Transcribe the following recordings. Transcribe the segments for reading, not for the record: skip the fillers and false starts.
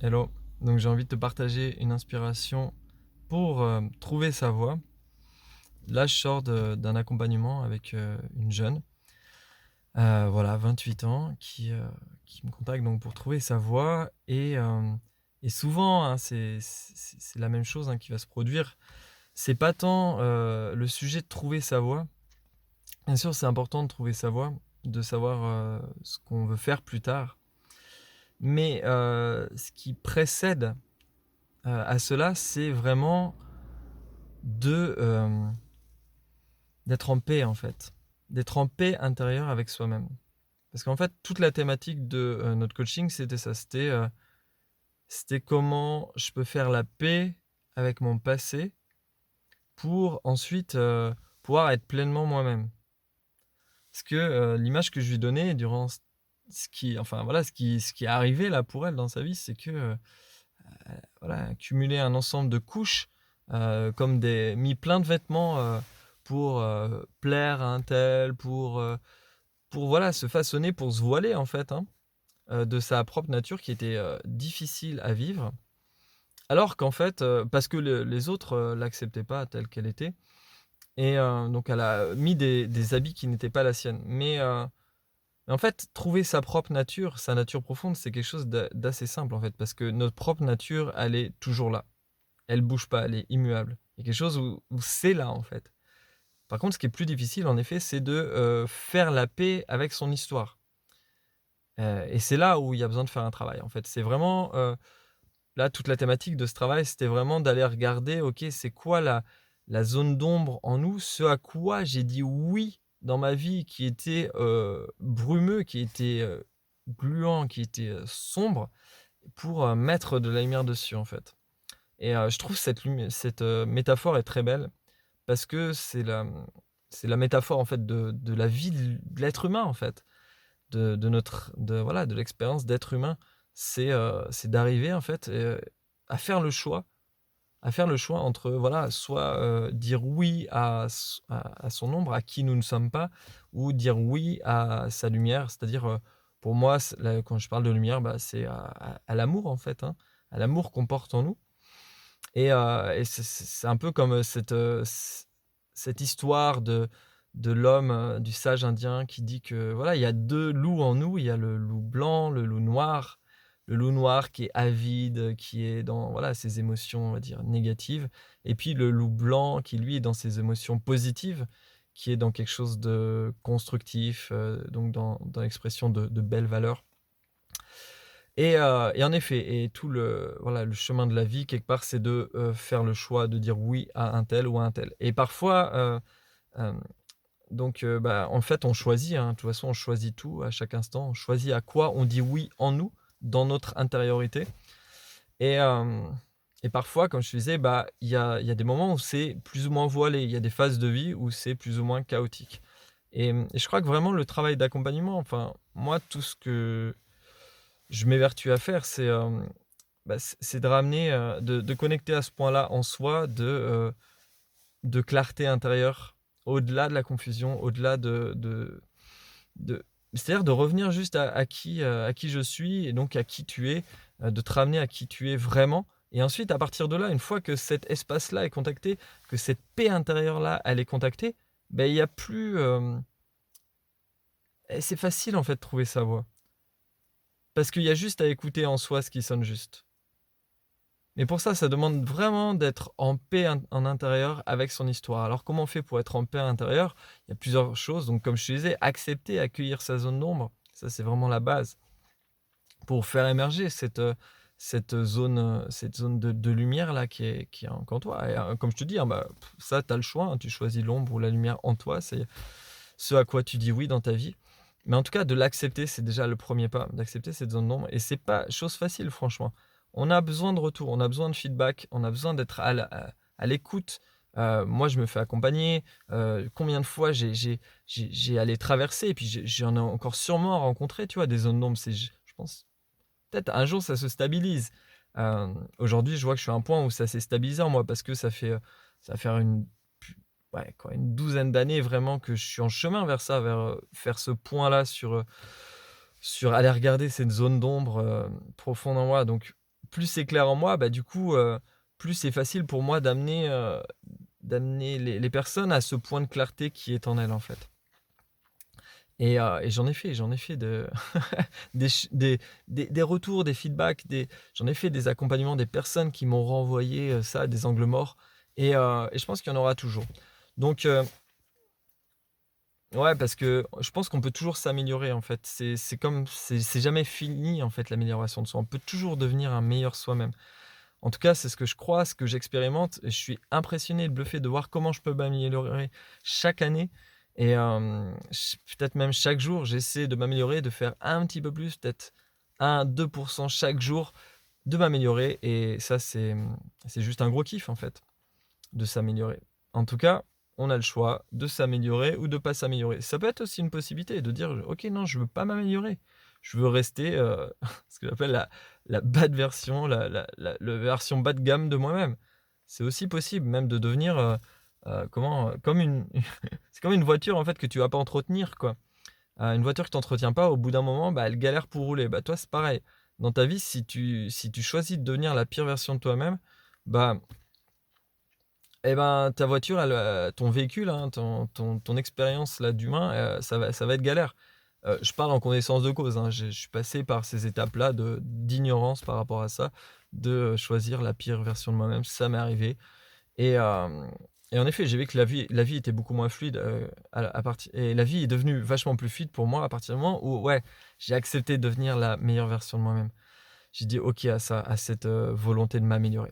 Hello, donc j'ai envie de te partager une inspiration pour trouver sa voie. Là, je sors d'un accompagnement avec une jeune, voilà, 28 ans, qui me contacte donc pour trouver sa voie. Et souvent, hein, c'est la même chose hein, qui va se produire. C'est pas tant le sujet de trouver sa voie. Bien sûr, c'est important de trouver sa voie, de savoir ce qu'on veut faire plus tard. Mais ce qui précède à cela, c'est vraiment de, d'être en paix, en fait. D'être en paix intérieure avec soi-même. Parce qu'en fait, toute la thématique de, notre coaching, c'était ça. C'était comment je peux faire la paix avec mon passé pour ensuite, pouvoir être pleinement moi-même. Parce que, l'image que je lui donnais durant ce qui enfin voilà, ce qui est arrivé là pour elle dans sa vie, c'est que, voilà, accumuler un ensemble de couches, comme des mis plein de vêtements, pour, plaire à un tel, pour voilà, se façonner, pour se voiler en fait, hein, de sa propre nature qui était, difficile à vivre. Alors qu'en fait, parce que les autres, l'acceptaient pas telle qu'elle était et donc elle a mis des habits qui n'étaient pas la sienne. Mais en fait, trouver sa propre nature, sa nature profonde, c'est quelque chose d'assez simple en fait, parce que notre propre nature, elle est toujours là. Elle bouge pas, elle est immuable. Il y a quelque chose où c'est là, en fait. Par contre, ce qui est plus difficile, en effet, c'est de, faire la paix avec son histoire. Et c'est là où il y a besoin de faire un travail, en fait. C'est vraiment, là, toute la thématique de ce travail, c'était vraiment d'aller regarder, OK, c'est quoi la zone d'ombre en nous? Ce à quoi j'ai dit «oui» dans ma vie qui était, brumeux, qui était, gluant, qui était, sombre pour, mettre de la lumière dessus, en fait. Et je trouve cette, métaphore est très belle parce que c'est la métaphore, en fait, de la vie de l'être humain, en fait, de notre de voilà, de l'expérience d'être humain. C'est d'arriver, en fait, à faire le choix entre, voilà, soit, dire oui à son ombre, à qui nous ne sommes pas, ou dire oui à sa lumière. C'est-à-dire, pour moi, là, quand je parle de lumière, bah, c'est à l'amour, en fait, hein, à l'amour qu'on porte en nous. Et c'est un peu comme, cette histoire de l'homme, du sage indien qui dit que, voilà, il y a 2 loups en nous. Il y a le loup blanc, le loup noir. Le loup noir qui est avide, qui est dans, voilà, ses émotions, on va dire, négatives, et puis le loup blanc qui, lui, est dans ses émotions positives, qui est dans quelque chose de constructif, donc dans l'expression de belles valeurs. Et en effet, et tout le voilà, le chemin de la vie quelque part, c'est de, faire le choix de dire oui à un tel ou à un tel. Et parfois, hem, donc bah, en fait, on choisit, hein, de toute façon, on choisit tout à chaque instant. On choisit à quoi on dit oui en nous, dans notre intériorité. Et parfois, comme je te disais, bah, il y a des moments où c'est plus ou moins voilé. Il y a des phases de vie où c'est plus ou moins chaotique. Et je crois que vraiment le travail d'accompagnement, enfin, moi, tout ce que je m'évertue à faire, c'est, bah, c'est de ramener, de connecter à ce point-là en soi de clarté intérieure, au-delà de la confusion, au-delà de c'est-à-dire de revenir juste à qui je suis et donc à qui tu es, de te ramener à qui tu es vraiment. Et ensuite, à partir de là, une fois que cet espace-là est contacté, que cette paix intérieure-là, elle est contactée, beh, il y a plus, et c'est facile en fait de trouver sa voie. Parce qu'il y a juste à écouter en soi ce qui sonne juste. Mais pour ça, ça demande vraiment d'être en paix en intérieur avec son histoire. Alors comment on fait pour être en paix à l'intérieur? Il y a plusieurs choses. Donc comme je te disais, accepter, accueillir sa zone d'ombre, ça c'est vraiment la base pour faire émerger cette zone de lumière là qui est en toi. Et comme je te dis, hein, bah, ça tu as le choix, hein, tu choisis l'ombre ou la lumière en toi, c'est ce à quoi tu dis oui dans ta vie. Mais en tout cas, de l'accepter, c'est déjà le premier pas, d'accepter cette zone d'ombre, et c'est pas chose facile franchement. On a besoin de retour, on a besoin de feedback, on a besoin d'être à l'écoute. Moi, je me fais accompagner, combien de fois j'ai allé traverser, et puis j'en ai encore sûrement rencontré, tu vois? Des zones d'ombre, c'est je pense peut-être un jour ça se stabilise. Aujourd'hui, je vois que je suis à un point où ça s'est stabilisé en moi parce que ça va faire ouais, quoi, une douzaine d'années vraiment que je suis en chemin vers ça, vers, faire ce point-là sur aller regarder cette zone d'ombre, profonde en moi. Donc plus c'est clair en moi, bah, du coup, plus c'est facile pour moi d'amener les personnes à ce point de clarté qui est en elles, en fait. Et j'en ai fait de des ch des retours, des feedbacks, j'en ai fait des accompagnements, des personnes qui m'ont renvoyé, ça, des angles morts et je pense qu'il y en aura toujours. Donc ouais, parce que je pense qu'on peut toujours s'améliorer, en fait. C'est comme c'est jamais fini, en fait, l'amélioration de soi. On peut toujours devenir un meilleur soi-même. En tout cas, c'est ce que je crois, ce que j'expérimente et je suis impressionné et bluffé de voir comment je peux m'améliorer chaque année peut-être même chaque jour, j'essaie de m'améliorer, de faire un petit peu plus, peut-être 1-2 chaque jour, de m'améliorer et ça, c'est juste un gros kiff, en fait, de s'améliorer. En tout cas, on a le choix de s'améliorer ou de pas s'améliorer. Ça peut être aussi une possibilité de dire: «OK, non, je veux pas m'améliorer. Je veux rester, ce que j'appelle la bad version, la version bas de gamme de moi-même». C'est aussi possible même de devenir, comme une c'est comme une voiture, en fait, que tu vas pas entretenir, quoi. Une voiture que tu entretiens pas, au bout d'un moment, bah, elle galère pour rouler. Bah, toi, c'est pareil. Dans ta vie, si tu choisis de devenir la pire version de toi-même, bah et ben, ta voiture, ton véhicule, hein, ton expérience là d'humain, ça va être galère. Je parle en connaissance de cause, hein. Je suis passé par ces étapes-là d'ignorance par rapport à ça, de choisir la pire version de moi-même. Ça m'est arrivé et en effet, j'ai vu que la vie était beaucoup moins fluide, à partir et la vie est devenue vachement plus fluide pour moi à partir du moment où, ouais, j'ai accepté de devenir la meilleure version de moi-même. J'ai dit OK à ça, à cette, volonté de m'améliorer.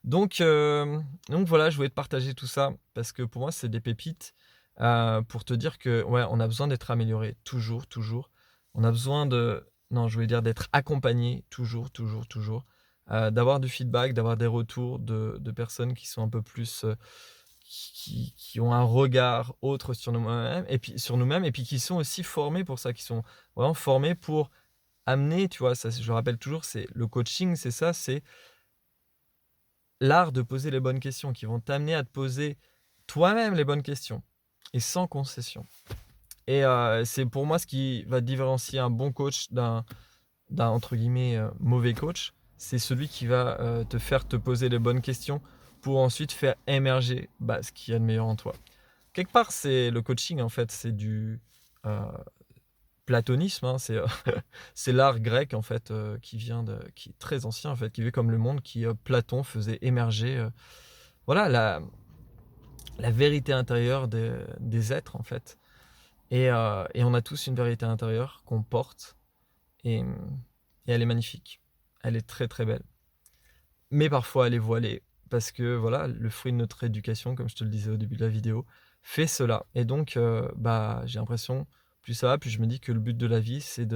Donc voilà, je voulais te partager tout ça parce que pour moi, c'est des pépites, pour te dire que, ouais, on a besoin d'être amélioré toujours, toujours. On a besoin de non, je voulais dire d'être accompagné toujours, toujours, toujours, d'avoir du feedback, d'avoir des retours de personnes qui sont un peu plus, qui ont un regard autre sur nous-mêmes et puis qui sont aussi formés pour ça, qui sont vraiment formés pour amener, tu vois? Ça, je le rappelle toujours, c'est le coaching, c'est ça, c'est l'art de poser les bonnes questions qui vont t'amener à te poser toi-même les bonnes questions et sans concession. C'est pour moi ce qui va différencier un bon coach d'un entre guillemets, «mauvais coach». C'est celui qui va, te faire te poser les bonnes questions pour ensuite faire émerger, bah, ce qu'il y a de meilleur en toi. Quelque part, c'est le coaching en fait, c'est du, heu, platonisme, hein, c'est l'art grec en fait, qui est très ancien en fait, qui est vu comme le monde Platon faisait émerger, voilà la vérité intérieure des êtres en fait et on a tous une vérité intérieure qu'on porte et et elle est magnifique. Elle est très, très belle. Mais parfois elle est voilée parce que voilà, le fruit de notre éducation, comme je te le disais au début de la vidéo, fait cela et donc bah, j'ai l'impression, plus ça va, plus je me dis que le but de la vie, c'est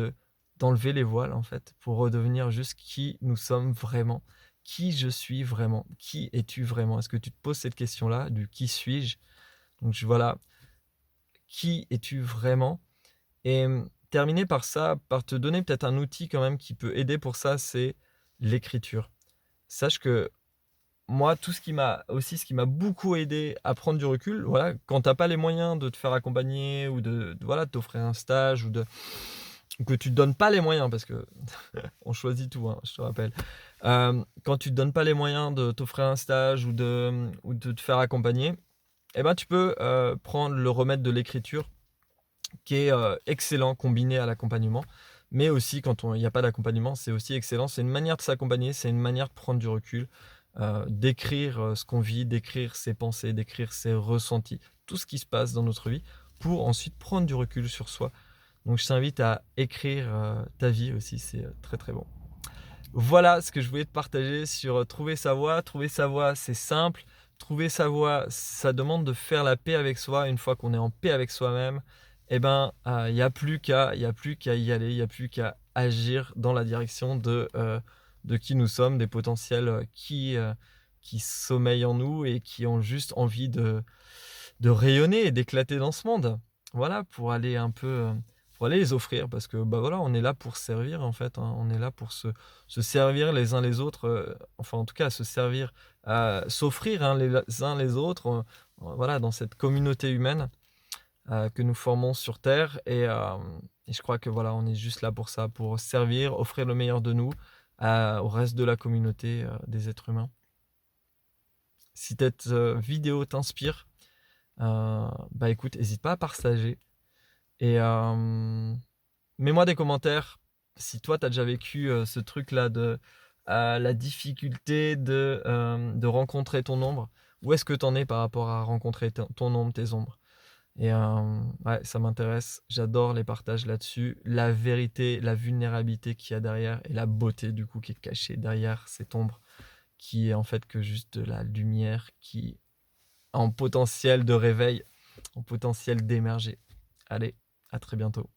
d'enlever les voiles en fait, pour redevenir juste qui nous sommes vraiment. Qui je suis vraiment? Qui es-tu vraiment? Est-ce que tu te poses cette question-là du «Qui suis-je?» Donc voilà, qui es-tu vraiment? Terminer par ça, par te donner peut-être un outil quand même qui peut aider pour ça, c'est l'écriture. Sache que moi, ce qui m'a beaucoup aidé à prendre du recul, voilà, quand tu as pas les moyens de te faire accompagner ou voilà, de t'offrir un stage ou que tu te donnes pas les moyens parce que on choisit tout, hein, je te rappelle. Quand tu te donnes pas les moyens de t'offrir un stage ou de te faire accompagner, et ben, tu peux, prendre le remède de l'écriture qui est, excellent combiné à l'accompagnement. Mais aussi quand il y a pas d'accompagnement, c'est aussi excellent. C'est une manière de s'accompagner, c'est une manière de prendre du recul, d'écrire, ce qu'on vit, d'écrire ses pensées, d'écrire ses ressentis, tout ce qui se passe dans notre vie pour ensuite prendre du recul sur soi. Donc je t'invite à écrire, ta vie aussi, c'est, très, très bon. Voilà ce que je voulais te partager sur, trouver sa voie. Trouver sa voie, c'est simple. Trouver sa voie, ça demande de faire la paix avec soi. Une fois qu'on est en paix avec soi-même, et ben, il y a plus qu'à y aller, il y a plus qu'à agir dans la direction de qui nous sommes, des potentiels, qui sommeillent en nous et qui ont juste envie de rayonner et d'éclater dans ce monde. Voilà, pour aller un peu, pour aller les offrir parce que, bah, voilà, on est là pour servir en fait, hein. On est là pour se servir les uns les autres, enfin en tout cas se servir, s'offrir, hein, les uns les autres, voilà, dans cette communauté humaine, que nous formons sur terre et je crois que voilà, on est juste là pour ça, pour servir, offrir le meilleur de nous au reste de la communauté des êtres humains. Si cette vidéo t'inspire, bah écoute, n'hésite pas à partager et mets-moi des commentaires si toi tu as déjà vécu ce truc-là de la difficulté de rencontrer ton ombre. Où est-ce que tu en es par rapport à rencontrer ton ombre, tes ombres? Et ouais, ça m'intéresse. J'adore les partages là-dessus. La vérité, la vulnérabilité qu'il y a derrière et la beauté du coup qui est cachée derrière cette ombre, qui est en fait que juste de la lumière qui a en potentiel de réveil, en potentiel d'émerger. Allez, à très bientôt.